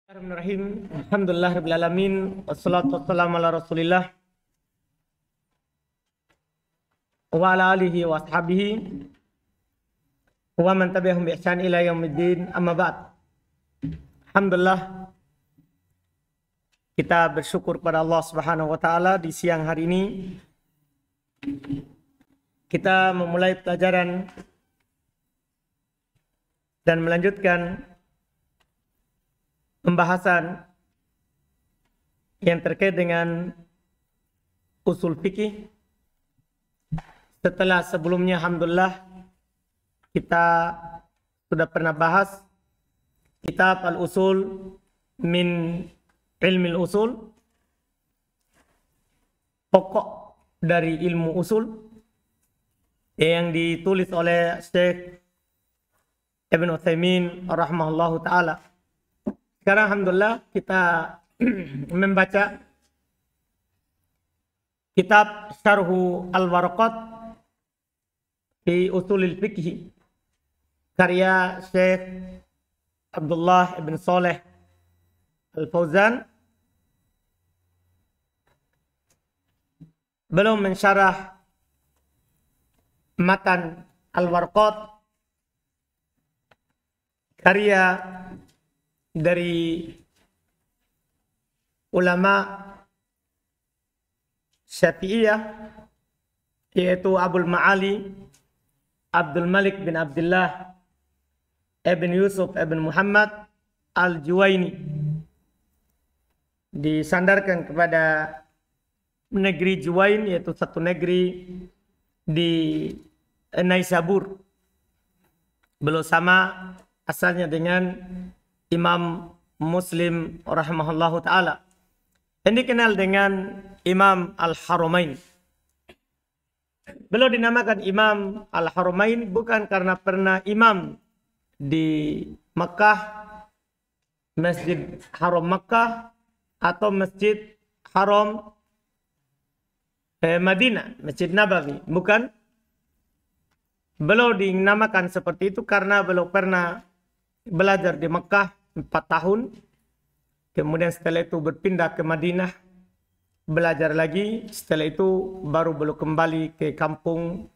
Bismillahirrahmanirrahim. Alhamdulillahirabbil alamin wassalatu wassalamu ala Rasulillah wa ala alihi wa ashabihi wa man tabi'ahum bi ihsan ila yaumiddin. Amma ba'd. Alhamdulillah, kita bersyukur pada Allah Subhanahu wa taala di siang hari ini kita memulai pelajaran dan melanjutkan pembahasan yang terkait dengan usul fikih. Setelah sebelumnya alhamdulillah kita sudah pernah bahas kitab Al-Usul min Ilmi Al-Usul, pokok dari ilmu usul, yang ditulis oleh Syekh Ibn Utsaimin rahimahullahu ta'ala. Sekarang alhamdulillah kita membaca kitab Syarhu Al-Waraqat fi Usulil Fiqh karya Syekh Abdullah ibn Saleh Al-Fauzan. Belum mensyarah matan Al-Waraqat karya dari ulama Syafi'iyah, yaitu Abul Ma'ali Abdul Malik bin Abdullah ibn Yusuf ibn Muhammad Al-Juwaini, disandarkan kepada negeri Juwain, yaitu satu negeri di Naisabur. Belum sama asalnya dengan Imam Muslim rahimahullahu ta'ala, yang dikenal dengan Imam Al-Haramain. Beliau dinamakan Imam Al-Haramain bukan karena pernah imam di Makkah, Masjid Haram Makkah, atau Masjid Haram Madinah, Masjid Nabawi. Bukan. Beliau dinamakan seperti itu karena beliau pernah belajar di Makkah 4 tahun. Kemudian setelah itu berpindah ke Madinah, belajar lagi. Setelah itu baru beliau kembali ke kampung,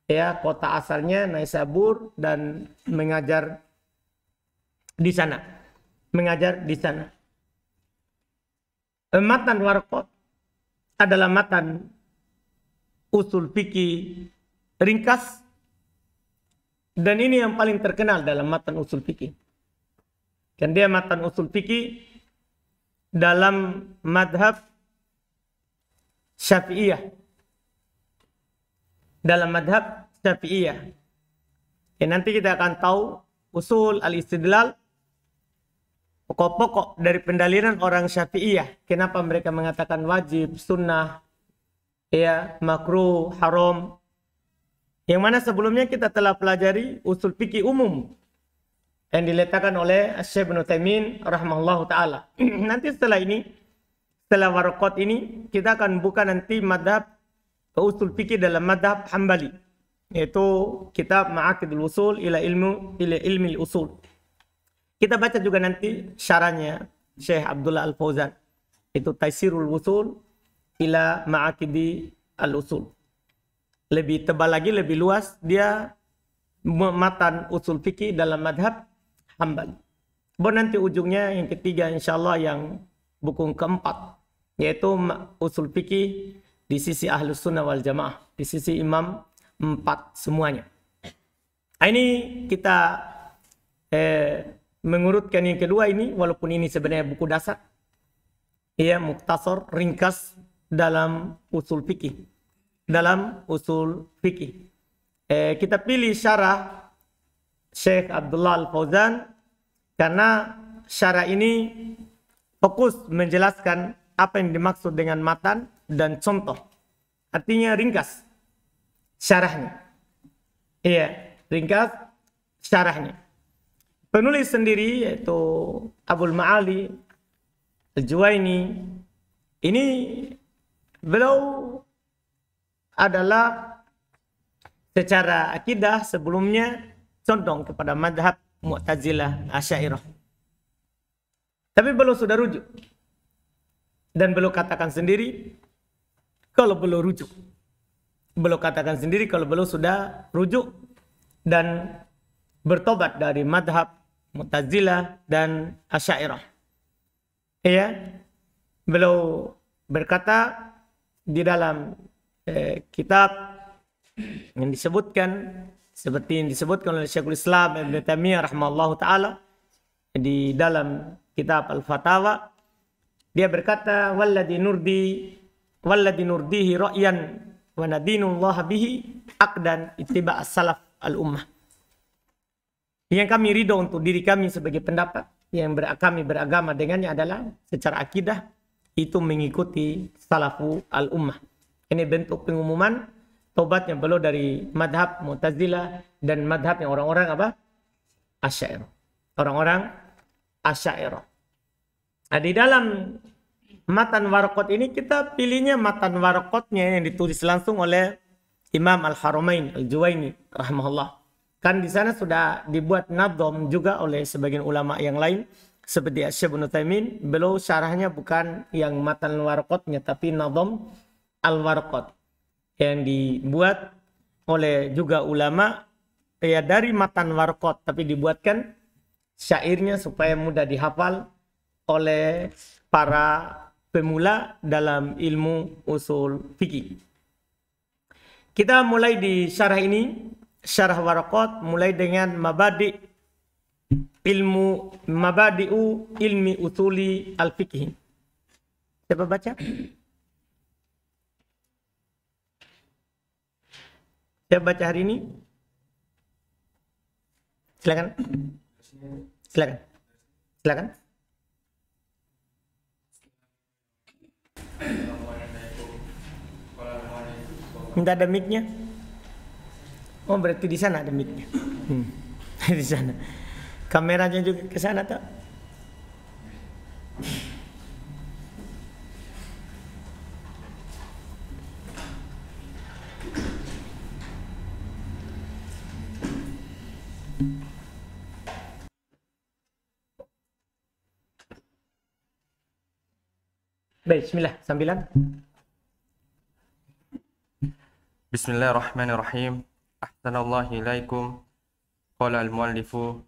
ya, kota asalnya Naisabur, dan mengajar di sana. Matan Waraqat adalah matan usul fikih ringkas, dan ini yang paling terkenal dalam matan usul fikih. Dan dia matan usul fikih dalam madhab Syafi'iyah. Ya, nanti kita akan tahu usul al-istidlal, pokok-pokok dari pendalilan orang Syafi'iyah. Kenapa mereka mengatakan wajib, sunnah, ya, makruh, haram. Yang mana sebelumnya kita telah pelajari usul fikih umum yang diletakkan oleh Syekh Ibn Utsaimin rahimahullahu ta'ala. Nanti setelah Waraqat ini, kita akan buka nanti madhab usul fikih dalam madhab Hambali, yaitu kitab Ma'aqidul Usul ila ilmi usul. Kita baca juga nanti syarahnya Syekh Abdullah Al-Fauzan, itu Taisirul Usul ila Ma'aqidi Al-Usul. Lebih tebal lagi, lebih luas, dia matan usul fikih dalam madhab Hambali. Baru nanti ujungnya yang ketiga insyaallah, yang buku keempat, yaitu usul fikih di sisi Ahlus Sunnah wal Jamaah, di sisi imam 4 semuanya. Ini kita mengurutkan yang kedua ini, walaupun ini sebenarnya buku dasar, ya, mukhtasar, ringkas dalam usul fikih. Kita pilih syarah Syekh Abdullah Al-Fauzan karena syarah ini fokus menjelaskan apa yang dimaksud dengan matan dan contoh. Artinya ringkas syarahnya. Iya, ringkas syarahnya. Penulis sendiri yaitu Abul Ma'ali Al-Juwaini. Ini beliau adalah secara akidah sebelumnya condong kepada madhab Mu'tazilah Asy'ariyah. Tapi beliau sudah rujuk. Dan beliau katakan sendiri kalau beliau rujuk. Beliau katakan sendiri kalau beliau sudah rujuk dan bertobat dari madhab Mu'tazilah dan Asy'ariyah. Ya, beliau berkata di dalam kitab yang disebutkan seperti yang disebutkan oleh Syekhul Islam Ibn Taimiyah rahimahullahu taala di dalam kitab Al-Fatawa, dia berkata walladzi nurdihi ra'yan wa nadinullah bihi aqdan ittiba' as-salaf al-ummah. Yang kami ridho untuk diri kami sebagai pendapat yang kami beragama dengannya adalah secara akidah itu mengikuti salafu al-ummah. Ini bentuk pengumuman tobatnya beliau dari madhab Mu'tazilah dan madhabnya orang-orang apa? Asy'ariyah. Orang-orang Asy'ariyah. Nah, di dalam matan Waraqat ini kita pilihnya matan Waraqatnya yang ditulis langsung oleh Imam Al-Haramain Al-Juwaini rahimahullah. Kan di sana sudah dibuat nadham juga oleh sebagian ulama yang lain seperti Syekh Ibnu Taimin. Beliau syarahnya bukan yang matan Waraqatnya tapi nadham Al-Waraqat yang dibuat oleh juga ulama ya dari matan Waraqat tapi dibuatkan syairnya supaya mudah dihafal oleh para pemula dalam ilmu usul fikih. Kita mulai di syarah ini, syarah Waraqat mulai dengan mabadi'u ilmi usuli al-fiqh. Siapa baca? Siapa baca hari ini? Silakan. Silakan. Silakan. Minta ada mic-nya. Oh, berarti di sana ada mic-nya. Di sana. Kameranya juga ke sana tak? Baik, bismillah, sambilan. Bismillahirrahmanirrahim. Ahsanallahu ilaikum. Qala al-muallifu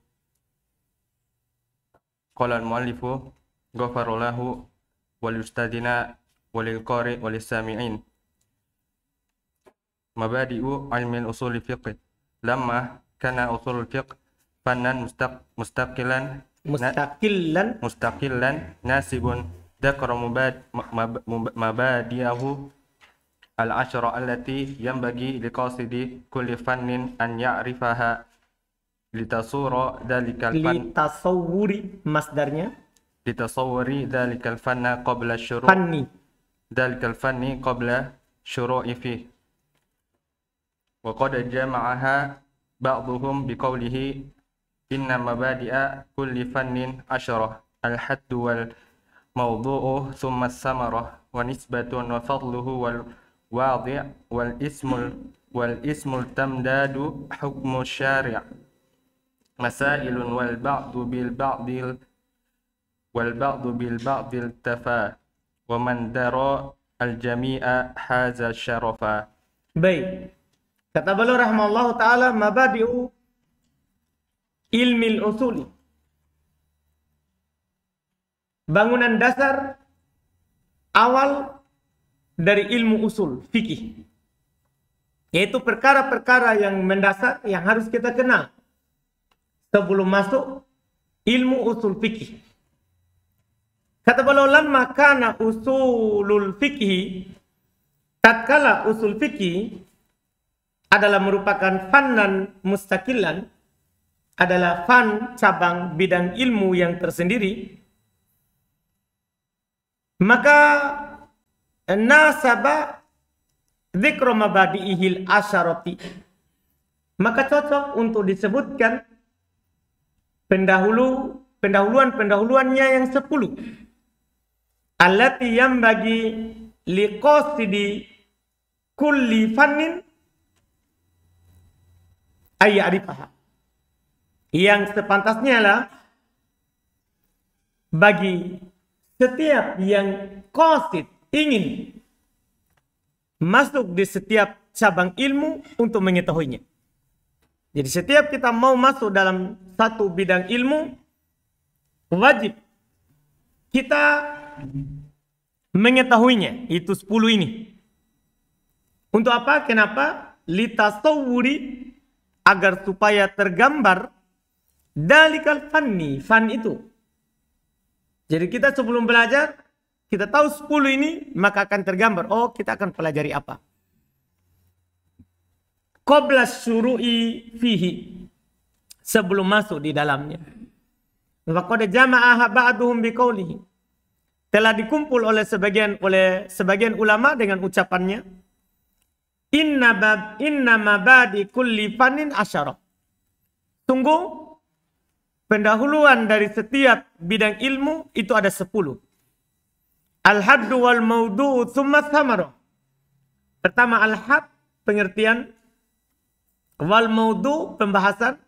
ghafarallahu wal ustadina walil qari walis sami'in. Mabadi'u ilmi usul fiqh. Lamma kana usul fiqh fannan mustaqilan nasibun dzakara mabadi'ahu al-ashra allati yanbaghi liqasidi kulli fannin an ya'rifaha litasura dhalikal fan Litasawwuri masdarnya litasawwuri dhalikal fanna qabla syuru' fanni dhalikal fanni qabla syuru'i fi wa qad jama'aha ba'dhum biqawlihi inna mabadi'a kulli fannin ashara al-haddu wal mawdu'u thumma as-samarah wa nisbatun wa fadluhu wal wadi' wal ismul tamdadu hukmu syari' masailun wal ba'du bil ba'dil tafa wa man dara al jami'a haza syarafa. Baik. Kata beliau rahimahullah ta'ala mabadi'u ilmi usuli. Bangunan dasar awal dari ilmu usul fikih. Yaitu perkara-perkara yang mendasar yang harus kita kenal sebelum masuk ilmu usul fikih. Kata beliau lamma kana usulul fikih, tatkala usul fikih adalah merupakan fannan mustaqilan, adalah fan cabang bidang ilmu yang tersendiri, maka nasaba dzikra mabadi'ihil asyarati, maka cocok untuk disebutkan pendahuluannya yang 10 allati yang bagi liqasidi kulli fannin ayya'rifaha, yang sepantasnya lah bagi setiap yang qasid, ingin masuk di setiap cabang ilmu untuk mengetahuinya. Jadi setiap kita mau masuk dalam satu bidang ilmu, wajib kita mengetahuinya. Itu 10 ini. Untuk apa? Kenapa? Litasawwuri, agar supaya tergambar dalikal fanni, fan itu. Jadi kita sebelum belajar, kita tahu 10 ini, maka akan tergambar. Oh, kita akan pelajari apa? Qabla syuru'i fihi, sebelum masuk di dalamnya. Wa qad jama'aha ba'duhum biqaulihi, telah dikumpul oleh sebagian ulama dengan ucapannya, inna mabadi kulli fannin asyara. Sungguh pendahuluan dari setiap bidang ilmu itu ada 10. Al-haddu wal maudu'u thumma thamara. Pertama al-had, pengertian, wal maudu', pembahasan,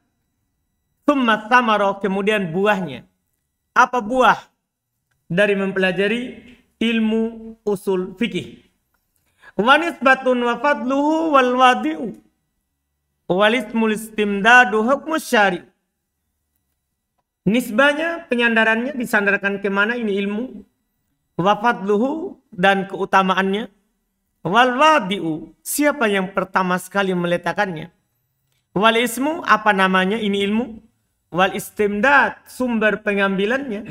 thumma thamara, kemudian buahnya. Apa buah dari mempelajari ilmu usul fikih? Wa nisbatun wa fadluhu wal wadi'u wal ismul istimdadu hukmu syari'. Nisbahnya, penyandarannya, disandarkan kemana ini ilmu? Wa fadluhu, dan keutamaannya. Wal wadi'u, siapa yang pertama sekali meletakkannya? Wal ismu, apa namanya ini ilmu? Wal istimdad, sumber pengambilannya.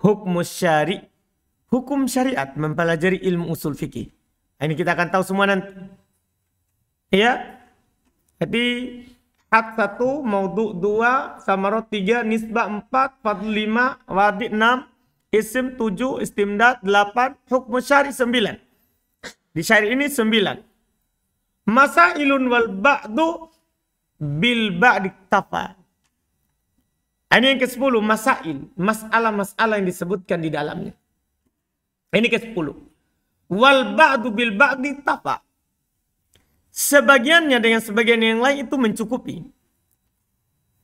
Hukmu syari', hukum syariat, mempelajari ilmu usul fikih. Ini kita akan tahu semua nanti. Ya. Jadi had 1, maudhu' 2, samarot 3, nisbah 4, fadl 5, wadi' 6, isim 7, istimdad 8, hukmu syari' 9. Di syari' ini 9. Masailun wal ba'du bil ba'di tafa. Ini yang ke-10, masail, masalah-masalah yang disebutkan di dalamnya. Ini ke-10. Wal ba'du bil ba'di tafa. Sebagiannya dengan sebagian yang lain itu mencukupi.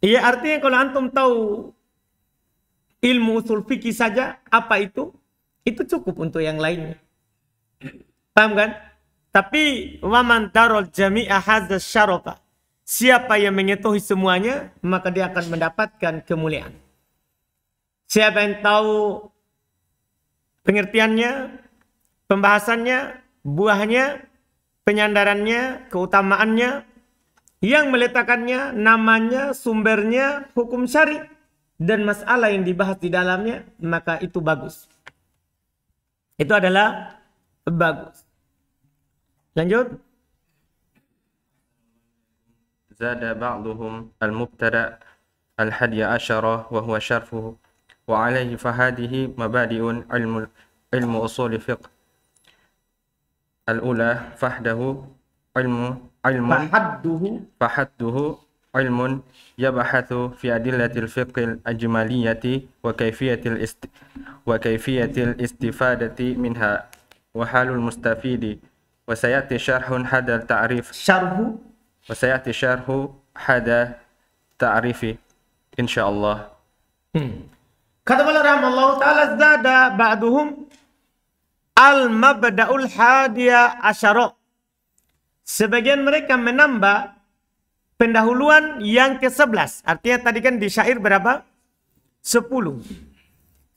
Iya, artinya kalau antum tahu ilmu usul fikih saja apa itu cukup untuk yang lainnya. Paham kan? Tapi waman darul jami'a hadza syarafa, siapa yang mengetahui semuanya, maka dia akan mendapatkan kemuliaan. Siapa yang tahu pengertiannya, pembahasannya, buahnya, penyandarannya, keutamaannya, yang meletakkannya, namanya, sumbernya, hukum syari', dan masalah yang dibahas di dalamnya, maka itu bagus. Itu adalah bagus. Lanjut. Zada ba'duhum al-mubtada' al-hadiya asyara wa huwa syarfuhu wa alayhi fahadihi mabadi'un ilmu usul fiqh. Al-ula fahduhu ilmun yabhathu fi adillatil fiqhil ajmaliyati wa kayfiyatil istifadati minha wa halul mustafidi wa sayati syarhun hadal ta'rif ta'rifi insyaallah. Kata beliau rahimahullah ta'ala, zada ba'duhum al-mabda'ul hadiya asyara. Sebagian mereka menambah pendahuluan yang ke-11. Artinya tadi kan di syair berapa? 10.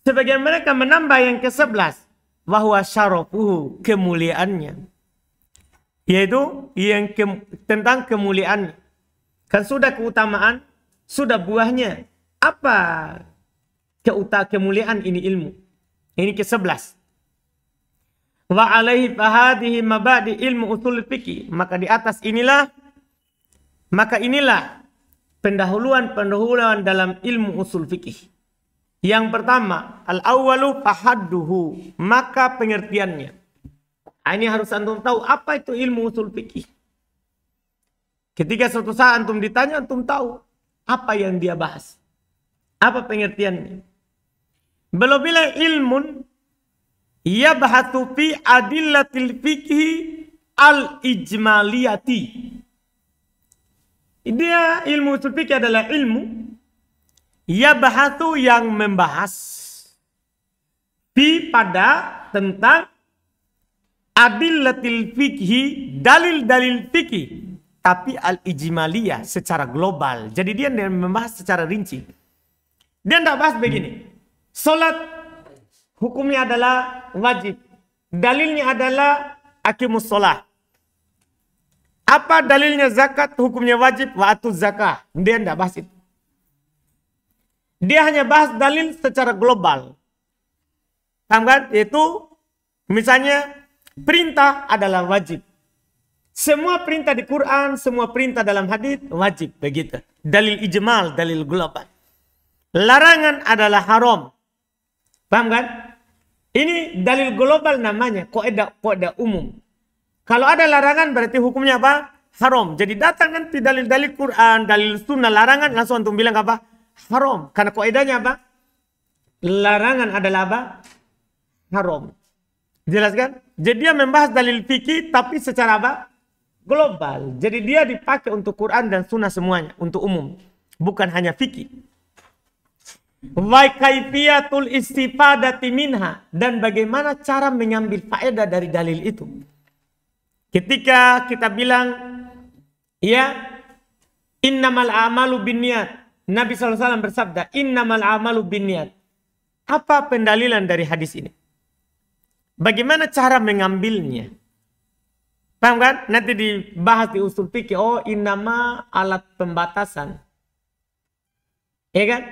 Sebagian mereka menambah yang ke-11. Wahwa syarafuhu, kemuliaannya. Yaitu yang tentang kemuliaannya. Kan sudah keutamaan, sudah buahnya. Apa kemuliaan ini ilmu? Ini ke-11. Wa alaihi fahadihi mabadi ilmu usul fikih. Maka di atas inilah, pendahuluan dalam ilmu usul fikih. Yang pertama, al-awwalu fahadduhu, maka pengertiannya. Ini harus antum tahu apa itu ilmu usul fikih. Ketika suatu saat antum ditanya, antum tahu apa yang dia bahas. Apa pengertiannya? Belum bilang ilmun yabhathu fi adillatil fikhi al-ijmaliyati. Dia ilmu usul fikih adalah ilmu Yabhatu yang membahas fi pada tentang adillatil fikhi, dalil-dalil fikih, tapi al-ijmaliyah secara global. Jadi dia membahas secara rinci. Dia tidak bahas begini. Salat hukumnya adalah wajib. Dalilnya adalah aqimus shalah. Apa dalilnya zakat? Hukumnya wajib, wa atuz zakah. Dia tidak bahas itu. Dia hanya bahas dalil secara global. Paham kan? Yaitu misalnya perintah adalah wajib. Semua perintah di Quran, semua perintah dalam hadis wajib, begitu. Dalil ijmal, dalil global. Larangan adalah haram. Paham kan? Ini dalil global namanya, kaidah umum. Kalau ada larangan berarti hukumnya apa? Haram. Jadi datang nanti dalil-dalil Quran, dalil sunnah larangan langsung antum bilang apa? Haram. Karena kaidahnya apa? Larangan adalah apa? Haram. Jelas kan? Jadi dia membahas dalil fikih tapi secara apa? Global. Jadi dia dipakai untuk Quran dan sunnah semuanya. Untuk umum. Bukan hanya fikih. Wa kaifiyatul istifadati minha. Dan bagaimana cara mengambil faedah dari dalil itu. Ketika kita bilang, ya, innamal a'malu binniyat. Nabi SAW bersabda, innamal a'malu binniyat. Apa pendalilan dari hadis ini? Bagaimana cara mengambilnya? Paham kan? Nanti dibahas di usul fikih. Oh, innama alat pembatasan. Ya kan?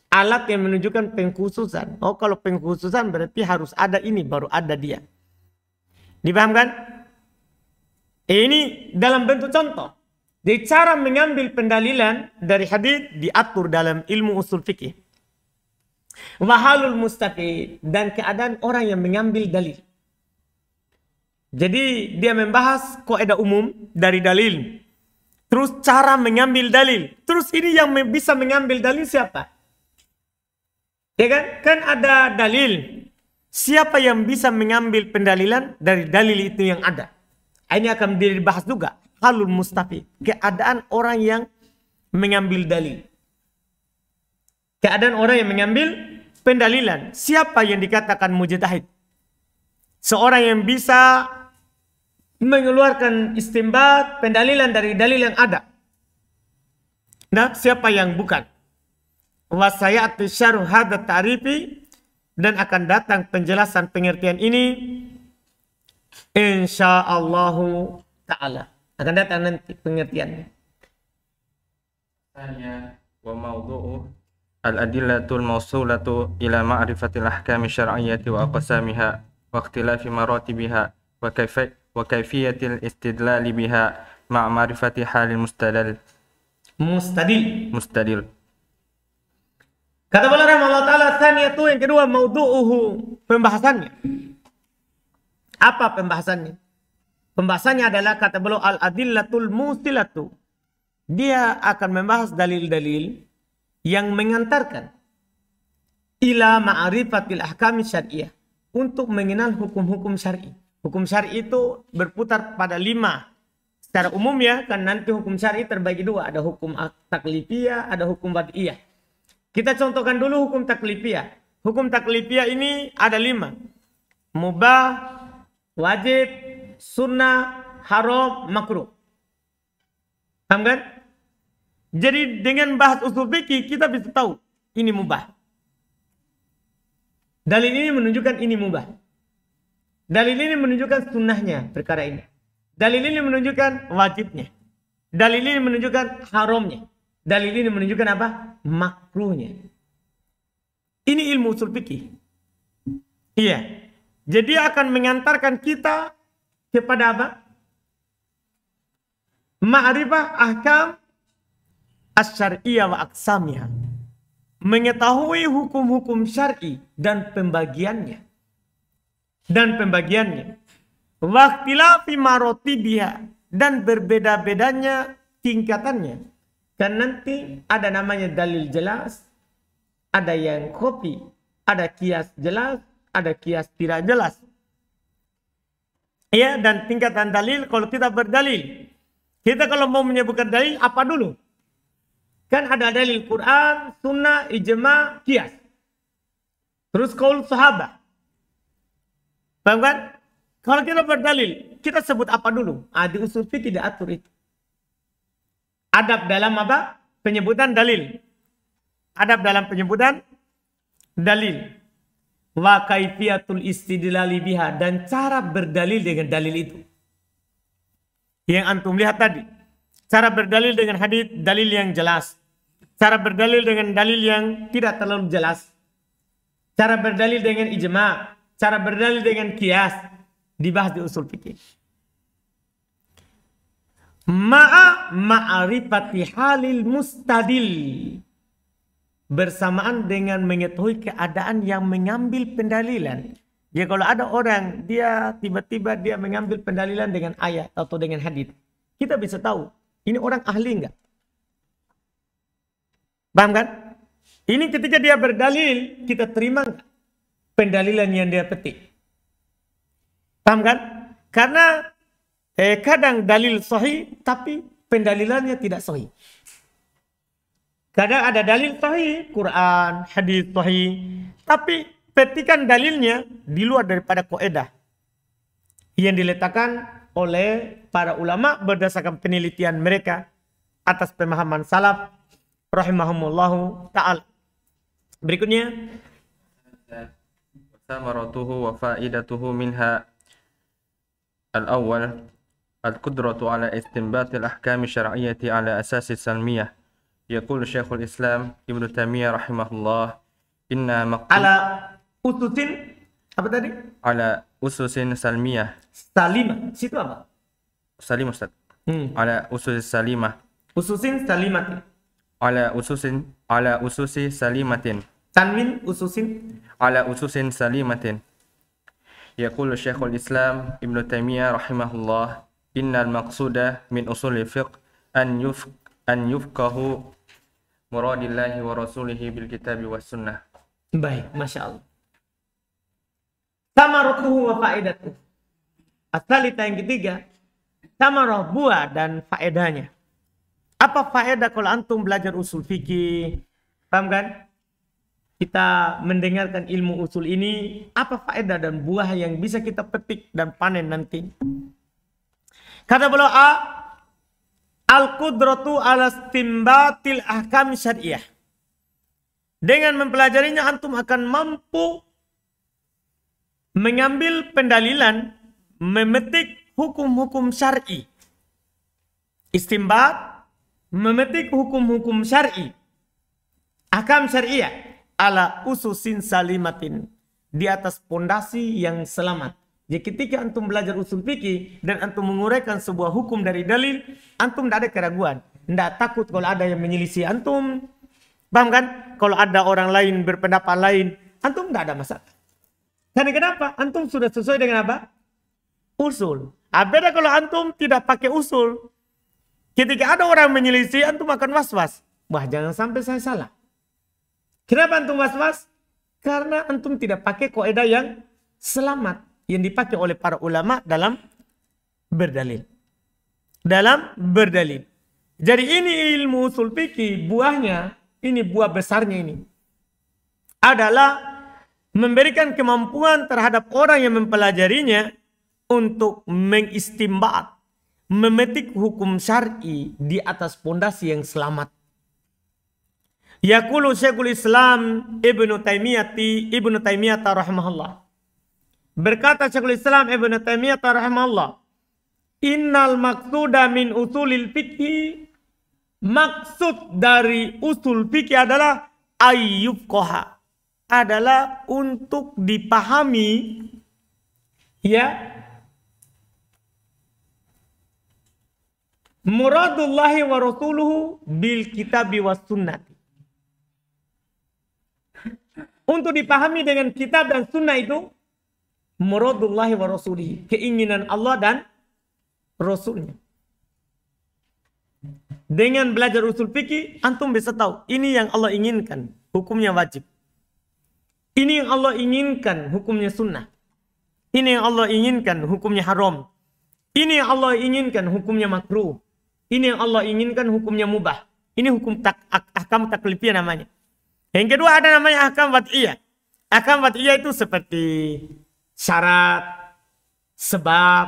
Alat yang menunjukkan pengkhususan. Oh, kalau pengkhususan berarti harus ada ini, baru ada dia. Dipahamkan? Ini dalam bentuk contoh. Jadi cara mengambil pendalilan dari hadis diatur dalam ilmu usul fikih. Wahalul mustafid, dan keadaan orang yang mengambil dalil. Jadi dia membahas kaidah umum dari dalil. Terus cara mengambil dalil. Terus ini yang bisa mengambil dalil siapa? Ya kan? Kan ada dalil. Siapa yang bisa mengambil pendalilan dari dalil itu yang ada? Ini akan dibahas juga. Halul mustafid, keadaan orang yang mengambil dalil. Keadaan orang yang mengambil pendalilan. Siapa yang dikatakan mujtahid? Seorang yang bisa mengeluarkan istinbat pendalilan dari dalil yang ada. Nah, siapa yang bukan? Wa sayati syarh hadza ta'rifi, dan akan datang penjelasan pengertian ini insyaallah taala. Akan datang nanti pengertiannya. Tanya wa mawdu'u al-adillatul mawsulatu ila ma'rifatil ahkami syar'iyyati wa aqsamiha wa ikhtilafi maratibiha wa kayfiyatil istidlali biha ma'a ma'rifati halil mustadil. Kata beliau rahimahullah ta'ala, tanya itu yang kedua, mawdu'uhu, pembahasannya. Apa pembahasannya? Pembahasannya adalah, kata beliau, al-adillatul musilatu. Dia akan membahas dalil-dalil yang mengantarkan ila ma'rifatil ahkami syar'iyyah, untuk mengenal hukum-hukum syar'i. Hukum syar'i itu berputar pada 5. Secara umum ya, kan nanti hukum syar'i terbagi 2. Ada hukum taklifiyah, ada hukum wad'iyah. Kita contohkan dulu hukum taklifiyah. Hukum taklifiyah ini ada 5. Mubah, wajib, sunnah, haram, makruh. Paham kan? Jadi dengan bahas usul fikih kita bisa tahu ini mubah. Dalil ini menunjukkan ini mubah. Dalil ini menunjukkan sunnahnya perkara ini. Dalil ini menunjukkan wajibnya. Dalil ini menunjukkan haramnya. Dalil ini menunjukkan apa? Makruhnya. Ini ilmu usul fikih. Iya. Jadi akan mengantarkan kita kepada apa? Ma'rifah ahkam asy-syar'iyyah wa aqsamiha. Mengetahui hukum-hukum syar'i dan pembagiannya. Wa ikhtilafi maratibiha, dan berbeda-bedanya tingkatannya. Dan nanti ada namanya dalil jelas, ada yang kopi, ada kias jelas, ada kias tidak jelas. Ya, dan tingkatan dalil kalau kita berdalil. Kita kalau mau menyebutkan dalil apa dulu? Kan ada dalil Quran, sunnah, ijma, qiyas. Terus qaul sahabat. Paham kan? Kalau kita berdalil, kita sebut apa dulu? Di usul fikih tidak atur itu. Adab dalam apa? Penyebutan dalil. Adab dalam penyebutan dalil. Wa kaifiyatul istidlali biha, dan cara berdalil dengan dalil itu. Yang antum lihat tadi. Cara berdalil dengan hadis, dalil yang jelas. Cara berdalil dengan dalil yang tidak terlalu jelas. Cara berdalil dengan ijma. Cara berdalil dengan qiyas. Dibahas di usul fikih. Ma'rifati halil mustadil. Bersamaan dengan mengetahui keadaan yang mengambil pendalilan. Ya kalau ada orang, dia tiba-tiba dia mengambil pendalilan dengan ayat atau dengan hadis. Kita bisa tahu, ini orang ahli enggak? Paham kan? Ini ketika dia berdalil, kita terima enggak pendalilan yang dia petik? Paham kan? Karena kadang dalil sahih, tapi pendalilannya tidak sahih. Kadang ada dalil sahih, Quran, hadis sahih, tapi petikan dalilnya di luar daripada kaidah yang diletakkan oleh para ulama berdasarkan penelitian mereka atas pemahaman salaf rahimahumullahu ta'ala. Berikutnya, samaratuhu wa faidatuhu minha al-awwal al-qudratu ala istinbat al-ahkam syar'iyyati ala asas salmiyah. Yaqulu Syekhul Islam Ibnu Taimiyah rahimahullah, inna ala ususin apa tadi? Ala ususin salmiyah. Salimah. Situ apa? Salim Ustaz. Ala ususin salimah. Ususin salimatin. Ala ususi salimatin. Tanwin ususin. Ala ususin salimatin. Yaqulu Syekhul Islam Ibnu Taimiyah rahimahullah, innal maqsuda min usulil fiqh an yufqahu muradillahi wa rasulihi bil kitabi was sunnah. Baik, Masya Allah. Samaratuhu wa faedatuhu. Asalita yang ketiga, samarah buah dan faedahnya. Apa faedah kalau antum belajar usul fikih? Paham kan? Kita mendengarkan ilmu usul ini, apa faedah dan buah yang bisa kita petik dan panen nanti? Kata beliau al-qudratu ala istinbatil ahkam syariah. Dengan mempelajarinya antum akan mampu mengambil pendalilan, memetik hukum-hukum syar'i. Istinbat, memetik hukum-hukum syar'i. Ahkam syariah ala ususin salimatin, di atas pondasi yang selamat. Jadi ketika antum belajar usul fikih dan antum menguraikan sebuah hukum dari dalil, antum tidak ada keraguan, tidak takut kalau ada yang menyelisih antum. Paham kan? Kalau ada orang lain berpendapat lain, antum tidak ada masalah. Karena kenapa? Antum sudah sesuai dengan apa? Usul. Beda kalau antum tidak pakai usul. Ketika ada orang menyelisih, antum akan was-was. Wah, jangan sampai saya salah. Kenapa antum was-was? Karena antum tidak pakai kaidah yang selamat yang dipakai oleh para ulama dalam berdalil. Dalam berdalil. Jadi ini ilmu usul fikih, buahnya, ini buah besarnya ini adalah memberikan kemampuan terhadap orang yang mempelajarinya untuk mengistimbat, memetik hukum syar'i di atas pondasi yang selamat. Yaqulu Syekhul Islam Ibnu Taimiyah rahimahullah. Berkata Syekhul Islam Ibnu Taimiyah rahimahullah, innal maqsuda min usulil fikhi, maksud dari usul fikih adalah ayyubqaha, adalah untuk dipahami, ya, muradullahi wa rasuluhu bil kitabi was sunnati. Untuk dipahami dengan kitab dan sunnah itu muradullahi wa rasulihi, keinginan Allah dan Rasulnya. Dengan belajar usul fikih, antum bisa tahu ini yang Allah inginkan, hukumnya wajib. Ini yang Allah inginkan, hukumnya sunnah. Ini yang Allah inginkan, hukumnya haram. Ini yang Allah inginkan, hukumnya makruh. Ini yang Allah inginkan, hukumnya mubah. Ini hukum ahkam taklifiyah namanya. Yang kedua ada namanya ahkam wad'iyah. Ahkam wad'iyah itu seperti syarat, sebab,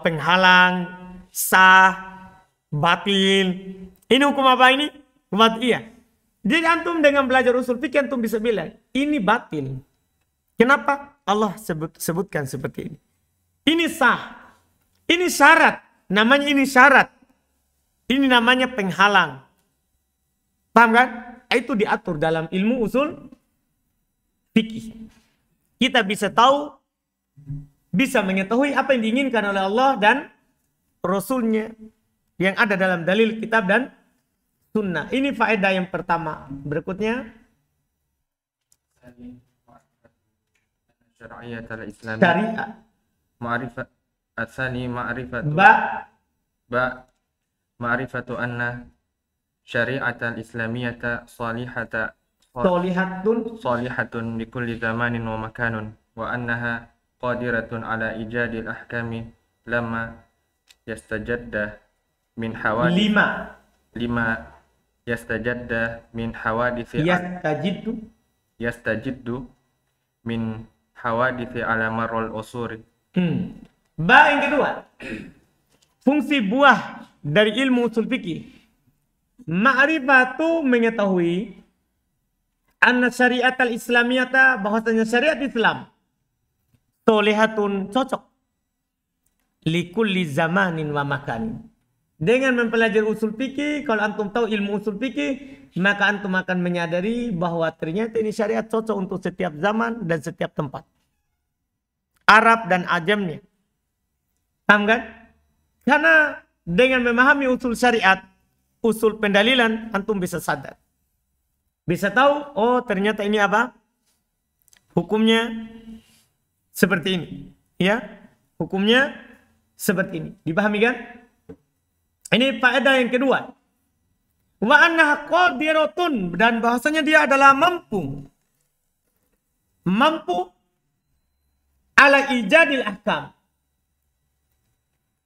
penghalang, sah, batil. Ini hukum apa ini? Wad'iyah. Jadi antum dengan belajar usul fikih antum bisa bilang, ini batil. Kenapa? Allah sebutkan seperti ini. Ini sah. Ini syarat. Namanya ini syarat. Ini namanya penghalang. Paham kan? Itu diatur dalam ilmu usul fikih. Kita bisa tahu, bisa mengetahui apa yang diinginkan oleh Allah dan Rasulnya yang ada dalam dalil kitab dan sunnah. Ini faedah yang pertama. Berikutnya. Syariat al-Islamiyah. Syariat. Ma'rifat asani ma'rifatu. Ma'rifatu anna syariat al-Islamiyata salihatun li kulli zamanin wa makanun wa annaha qadiratun ala ijadil ahkami lama yastajadda min hawadith lima yastajadda min hawadithi yastajiddu min hawadithi ala marul usuri. Yang kedua, fungsi buah dari ilmu usul fikih, ma'rifatu mengetahui anna syariat al-Islamiyata, bahwasanya syariat Islam tolehatun cocok likulli zamanin wa makanin. Dengan mempelajari usul fikih, kalau antum tahu ilmu usul fikih, maka antum akan menyadari bahwa ternyata ini syariat cocok untuk setiap zaman dan setiap tempat. Arab dan ajamnya. Paham kan? Karena dengan memahami usul syariat, usul pendalilan, antum bisa sadar. Bisa tahu, oh ternyata ini apa? Hukumnya seperti ini. Ya, hukumnya seperti ini. Dipahami kan? Ini faedah yang kedua. Wa annaha qadiratun, dan bahasanya dia adalah mampu ala ijadil ahkam,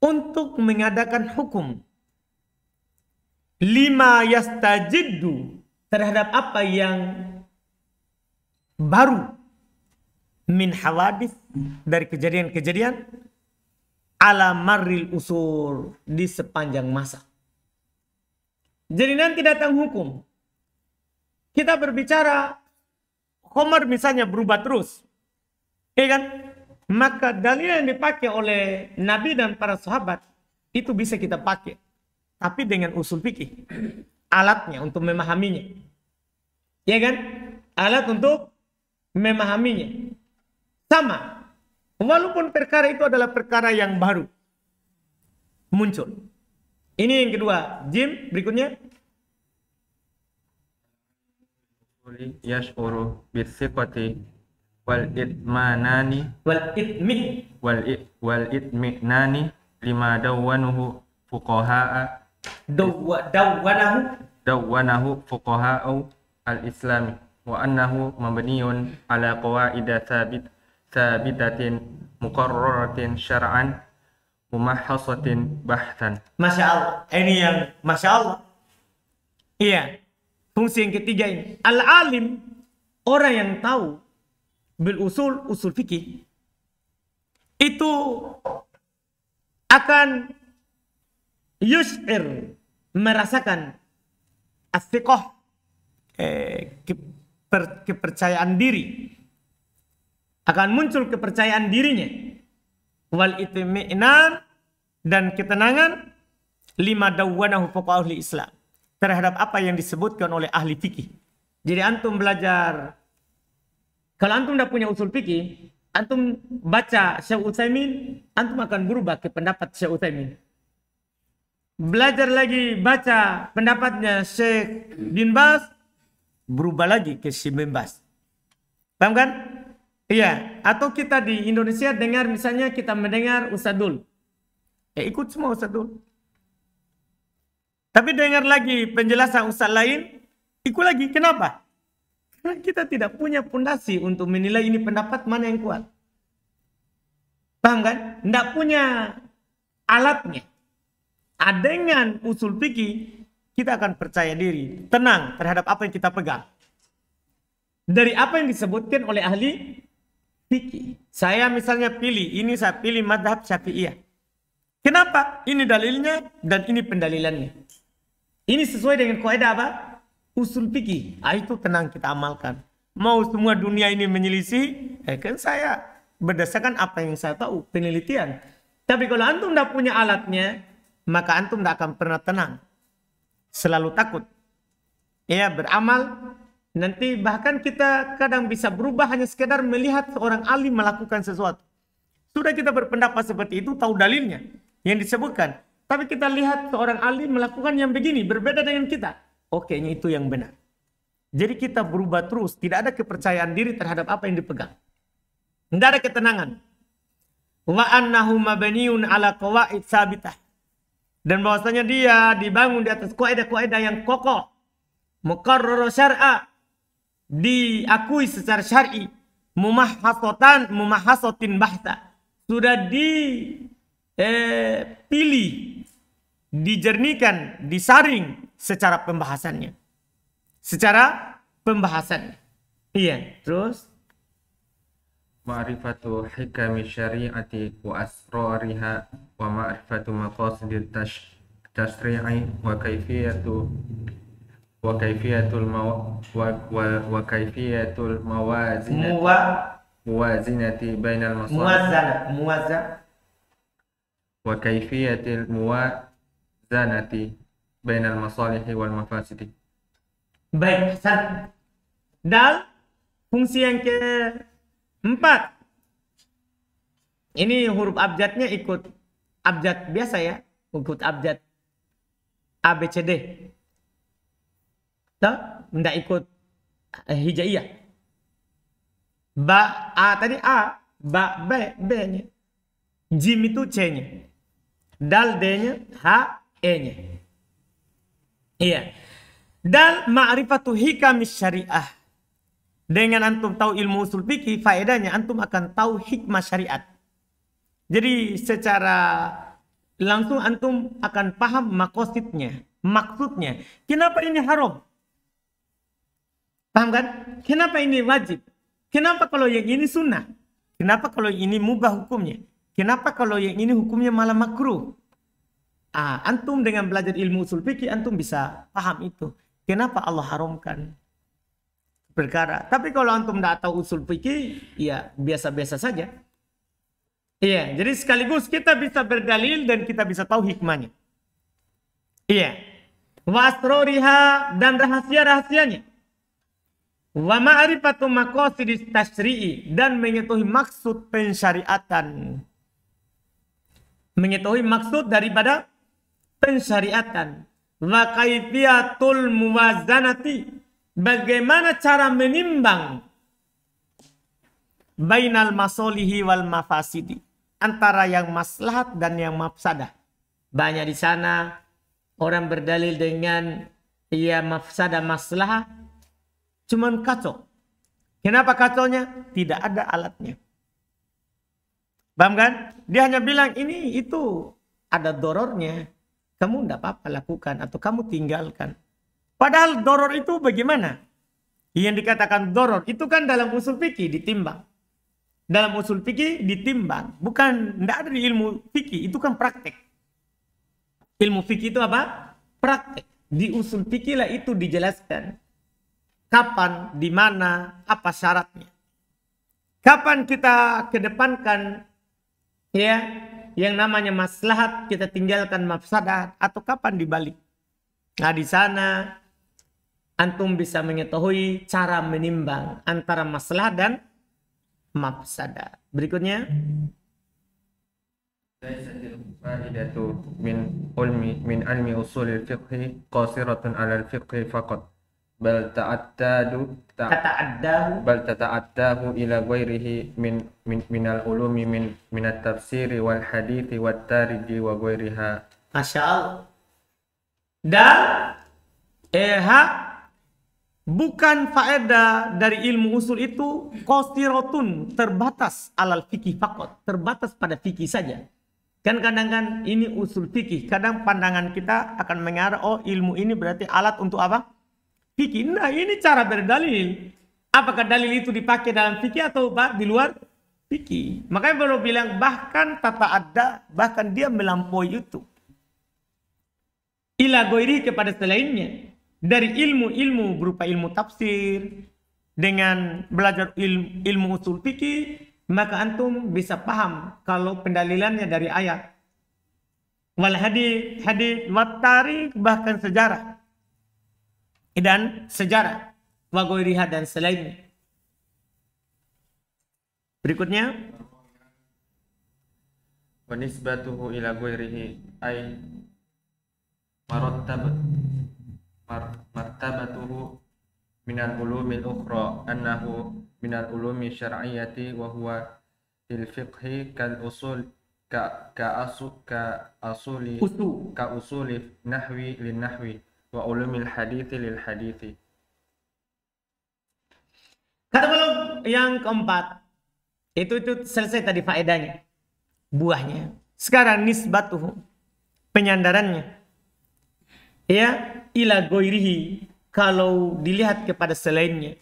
untuk mengadakan hukum, lima yastajiddu, terhadap apa yang baru, min hawadith, dari kejadian-kejadian, ala marril usul, di sepanjang masa. Jadi nanti datang hukum, kita berbicara Khamar misalnya berubah terus, ya kan? Maka dalil yang dipakai oleh Nabi dan para sahabat itu bisa kita pakai, tapi dengan usul fikih, alatnya untuk memahaminya, ya kan? Alat untuk memahaminya sama, walaupun perkara itu adalah perkara yang baru muncul. Ini yang kedua. Jim, berikutnya. Yash'uru bithiqati wal itmanani wal itminani lima dawwanuhu fuqaha'u al-islami wa annahu mabniyun ala qawaida thabitatin muqarraratin syar'an mumahhasatin bahtan. Masya Allah. Ini yang Masya Allah. Iya. Fungsi yang ketiga ini. Al-alim, orang yang tahu bil usul fikih, itu akan yush'ir, merasakan as-siqah, kepercayaan diri. Akan muncul kepercayaan dirinya. Wal itmi'nan, dan ketenangan, lima dawwanahu fuqahul Islam, terhadap apa yang disebutkan oleh ahli fikih. Jadi antum belajar, kalau antum tidak punya usul fikih, antum baca Syekh Utsaimin, antum akan berubah ke pendapat Syekh Utsaimin. Belajar lagi baca pendapatnya Syekh bin Baz, berubah lagi ke Syekh bin Baz. Paham kan? Iya. Atau kita di Indonesia dengar, misalnya kita mendengar Ustadzul, ikut semua Ustadzul. Tapi dengar lagi penjelasan ustaz lain, ikut lagi. Kenapa? Karena kita tidak punya pondasi untuk menilai ini pendapat mana yang kuat. Paham kan? Tidak punya alatnya. Dengan usul fikih, kita akan percaya diri, tenang terhadap apa yang kita pegang. Dari apa yang disebutkan oleh ahli fikih. Saya misalnya saya pilih madhab Syafi'iyah. Kenapa? Ini dalilnya dan ini pendalilannya. Ini sesuai dengan kaidah apa? Usul fikih. Itu tenang kita amalkan. Mau semua dunia ini menyelisih, kan saya berdasarkan apa yang saya tahu, penelitian. Tapi kalau antum tidak punya alatnya, maka antum tidak akan pernah tenang. Selalu takut. Ya, beramal. Nanti bahkan kita kadang bisa berubah hanya sekedar melihat seorang alim melakukan sesuatu. Sudah kita berpendapat seperti itu, tahu dalilnya yang disebutkan. Tapi kita lihat seorang alim melakukan yang begini, berbeda dengan kita. Oke, itu yang benar. Jadi kita berubah terus, tidak ada kepercayaan diri terhadap apa yang dipegang. Tidak ada ketenangan. Wa annahu mabniun ala qawaid sabitah. Dan bahwasanya dia dibangun di atas kaidah-kaidah yang kokoh. Muqarrar syar'a, diakui secara syar'i, mumahasatin bahta, sudah dipilih, dijernihkan, disaring secara pembahasannya. Iya, terus ma'rifatu hikami syari'ati wa asrariha wa ma'rifatu maqasidit tashri'i wa kaifiyatul muwazinati bainal masalih wa kaifiyatil muwazanati bainal masalihi wal mafasidi. Baik, Hasan. Dan fungsi yang keempat. Ini huruf abjadnya ikut abjad biasa ya. Ikut abjad A, B, C, D. Tidak ikut hijaiyah. Ba, A tadi A. Ba, B, B-nya. Jim itu C-nya. Dal, D-nya. H, E-nya. Iya. Dal ma'rifatu hikamis syariah. Dengan antum tahu ilmu usul fikih, faedahnya antum akan tahu hikmah syariat. Jadi secara langsung antum akan paham makosidnya, maksudnya. Kenapa ini haram? Paham kan? Kenapa ini wajib? Kenapa kalau yang ini sunnah? Kenapa kalau ini mubah hukumnya? Kenapa kalau yang ini hukumnya malah makruh? Antum dengan belajar ilmu usul fikih, antum bisa paham itu. Kenapa Allah haramkan perkara? Tapi kalau antum tidak tahu usul fikih, ya biasa-biasa saja. Iya, jadi sekaligus kita bisa berdalil dan kita bisa tahu hikmahnya. Iya. Wa asrariha, dan rahasia-rahasianya. Wa ma'rifatu maqasidit tashri'i, dan mengetahui maksud pensyariatan. Mengetahui maksud daripada pensyariatan. Wa kaifiyatul muwazanati, bagaimana cara menimbang bainal masolihi wal mafasidi, antara yang maslahat dan yang mafsadah. Banyak di sana orang berdalil dengan mafsadah maslahat, cuman kacau. Kenapa kacaunya? Tidak ada alatnya. Paham kan? Dia hanya bilang ini itu ada dorornya. Kamu tidak apa-apa lakukan atau kamu tinggalkan. Padahal doror itu bagaimana? Yang dikatakan doror itu kan dalam usul fikih ditimbang. Dalam usul fikih ditimbang. Bukan, tidak ada di ilmu fikih. Itu kan praktek. Ilmu fikih itu apa? Praktek. Di usul fikih lah itu dijelaskan. Kapan, di mana, apa syaratnya. Kapan kita kedepankan yang namanya maslahat, kita tinggalkan mafsadat, atau kapan dibalik. Nah, di sana antum bisa mengetahui cara menimbang antara maslahat dan mafsadat. Berikutnya, faidatu min ilmi usulil fiqhi qasiratun 'alal fiqhi faqat bal tata'addahu ila ghairihi minal ulumi minat tafsiri wal hadithi wat tariji wa ghairiha. Masya Allah. Dan bukan faedah dari ilmu usul itu qasiratun, terbatas alal fikih faqat, terbatas pada fikih saja. Kan kadang kan ini usul fikih. Kadang pandangan kita akan mengarah, oh ilmu ini berarti alat untuk apa? Fikih. Nah ini cara berdalil. Apakah dalil itu dipakai dalam fikih atau di luar fikih? Makanya baru bilang bahkan tata ada, bahkan dia melampaui itu. Ila goiri kepada selainnya. Dari ilmu-ilmu berupa ilmu tafsir. Dengan belajar ilmu usul fikih. Maka antum bisa paham kalau pendalilannya dari ayat. Wal hadith, wat tarikh, bahkan sejarah. Dan sejarah. Wa ghairiha dan selainnya. Berikutnya. Wa nisbatuhu ila ghairihi ay martabatuhu minal ulumil ukhra annahu minal ulumi syar'iyyati wa huwa fil fiqhi kal usul ka usuli nahwi lin nahwi wa ulumil hadithi lil hadithi. Kata belum yang keempat. Itu selesai tadi faedahnya. Buahnya. Sekarang nisbatuhu. Penyandarannya. Ya, ila goirihi. Kalau dilihat kepada selainnya.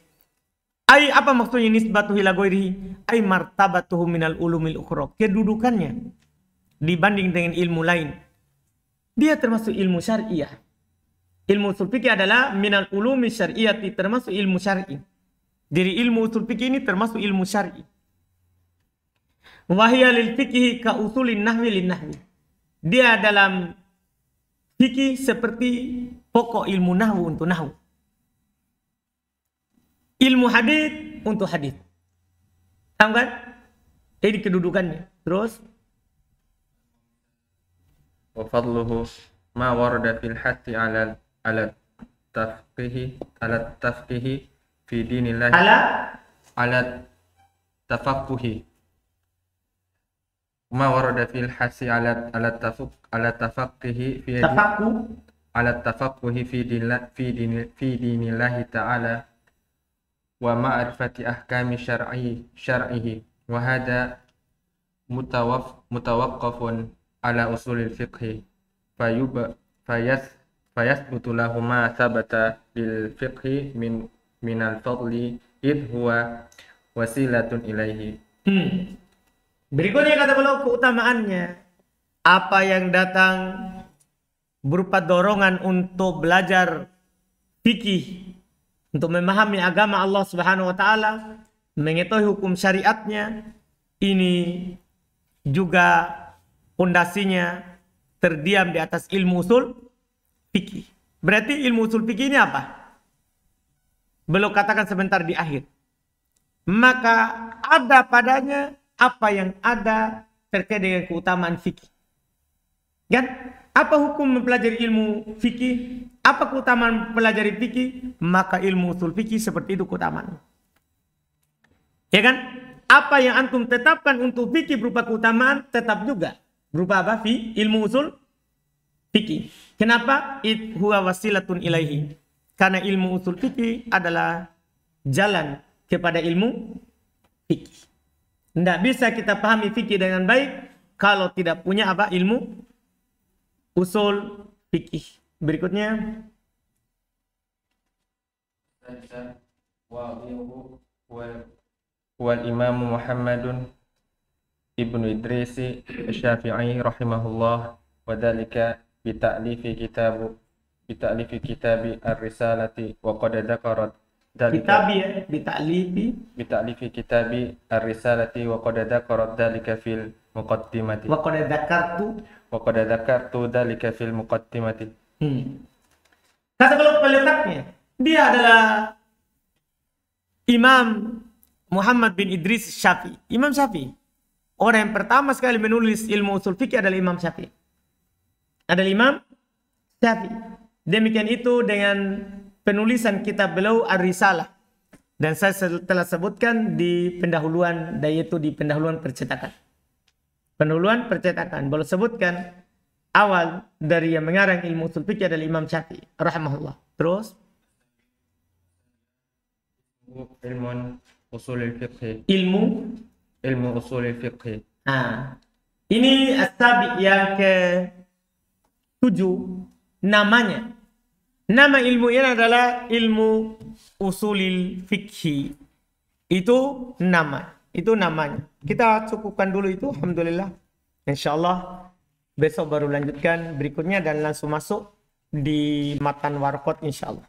Ay, apa maksudnya nisbatuhu ila goirihi? Ay martabatuhu minal ulumil ukhra. Kedudukannya. Dibanding dengan ilmu lain. Dia termasuk ilmu syariah. Ilmu usul fikih adalah minal ulumi syariati. Termasuk ilmu syar'i. Jadi ilmu usul fikih ini termasuk ilmu syar'i. Wahya lil fikih ka usulin nahwi lin nahwi. Dia dalam fikih seperti pokok ilmu nahwu untuk nahwu. Ilmu hadith untuk hadith. Paham kan? Ini kedudukannya. Terus Wa fadluhu ma warada fil hatti ala tafqihi fi dinillah ala tafaqquhi ma warada fil hasi ala tafaqquhi fi dinillahi ta'ala wa ma'rifati ahkami syar'ihi wa hada mutawaqqafun ala usulil fiqhi fayasbutu lahu ma thabata lil fiqhi minal fadli id huwa wasilatun ilaihi. Berikutnya kata beliau keutamaannya. Apa yang datang berupa dorongan untuk belajar fikih, untuk memahami agama Allah Subhanahu wa taala, mengetahui hukum syariatnya, ini juga pondasinya terdiam di atas ilmu usul fikih. Berarti ilmu usul fikih ini apa? Beliau katakan sebentar di akhir. Maka ada padanya apa yang ada terkait dengan keutamaan fikih. Kan? Apa hukum mempelajari ilmu fikih? Apa keutamaan mempelajari fikih? Maka ilmu usul fikih seperti itu keutamaan. Ya kan? Apa yang antum tetapkan untuk fikih berupa keutamaan tetap juga berupa apa? Ilmu usul fikih. Kenapa? It huwa wasilatun ilaihi. Karena ilmu usul fikih adalah jalan kepada ilmu fikih. Tidak bisa kita pahami fikih dengan baik kalau tidak punya apa? Ilmu usul fikih. Berikutnya. Wal Imam Muhammadun Ibnu Idrisi Syafi'i rahimahullah wa dzalika bi ta'lifi kitabi ar-risalati wa qad dzakarat Kitabi kitabi ar-risalati wa qad dzakarat dzalika fil muqaddimati wa qad dzakartu dzalika fil muqaddimati. Kata kalau peletaknya, dia adalah Imam Muhammad bin Idris Syafi'i. Imam Syafi'i. Orang yang pertama sekali menulis ilmu usul fikih adalah Imam Syafi'i. Adalah Imam Syafi'i. Demikian itu dengan penulisan kitab beliau Ar-Risalah. Dan saya telah sebutkan di pendahuluan, yaitu di pendahuluan percetakan. Pendahuluan percetakan. Beliau sebutkan awal dari yang mengarang ilmu usul fikih adalah Imam Syafi'i rahimahullah. Terus Ilmu usulil fiqh. ilmu Ilmu usulil fiqh. Nah, Ini as-sabi yang ke-7 namanya. Nama ilmu ini adalah ilmu usulil fikhi. Itu namanya. Kita cukupkan dulu itu, alhamdulillah. Insyaallah besok baru lanjutkan berikutnya dan langsung masuk di matan warqat insyaallah.